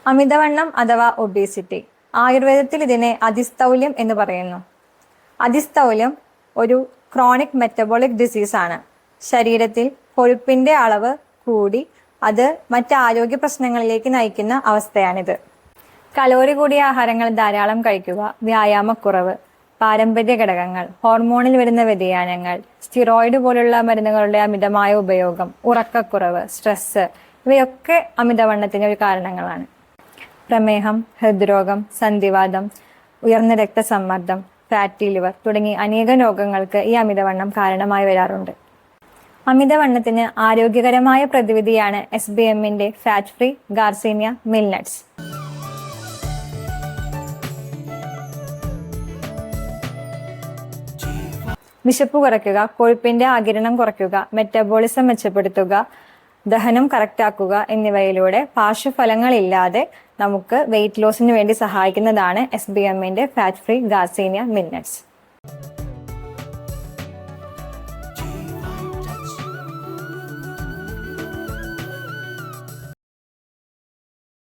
അമിതവണ്ണം അഥവാ ഒബേസിറ്റി. ആയുർവേദത്തിൽ ഇതിനെ അതിസ്ഥൗല്യം എന്ന് പറയുന്നു. അതിസ്ഥൗല്യം ഒരു ക്രോണിക് മെറ്റബോളിക് ഡിസീസ് ആണ്. ശരീരത്തിൽ കൊഴുപ്പിന്റെ അളവ് കൂടി അത് മറ്റ് ആരോഗ്യ പ്രശ്നങ്ങളിലേക്ക് നയിക്കുന്ന അവസ്ഥയാണിത്. കലോറി കൂടിയ ആഹാരങ്ങൾ ധാരാളം കഴിക്കുക, വ്യായാമക്കുറവ്, പാരമ്പര്യ ഘടകങ്ങൾ, ഹോർമോണിൽ വരുന്ന വ്യതിയാനങ്ങൾ, സ്റ്റിറോയിഡ് പോലുള്ള മരുന്നുകളുടെ അമിതമായ ഉപയോഗം, ഉറക്കക്കുറവ്, സ്ട്രെസ് ഇവയൊക്കെ അമിതവണ്ണത്തിന് ഒരു കാരണങ്ങളാണ്. പ്രമേഹം, ഹൃദ്രോഗം, സന്ധിവാതം, ഉയർന്ന രക്തസമ്മർദ്ദം, ഫാറ്റി ലിവർ തുടങ്ങി അനേകം രോഗങ്ങൾക്ക് ഈ അമിതവണ്ണം കാരണമായി വരാറുണ്ട്. അമിതവണ്ണത്തിന് ആരോഗ്യകരമായ പ്രതിവിധിയാണ് SBMന്റെ ഫാറ്റ് ഫ്രീ ഗാർസീനിയ മിൽനട്ട്സ്. വിശപ്പ് കുറയ്ക്കുക, കൊഴുപ്പിന്റെ ആഗിരണം കുറയ്ക്കുക, മെറ്റബോളിസം മെച്ചപ്പെടുത്തുക, ദഹനം കറക്റ്റാക്കുക എന്നിവയിലൂടെ പാർശ്വഫലങ്ങളില്ലാതെ നമുക്ക് വെയിറ്റ് ലോസിന് വേണ്ടി സഹായിക്കുന്നതാണ് SBMന്റെ ഫാറ്റ് ഫ്രീ ഗാർസീനിയ മിൽനട്ട്സ്.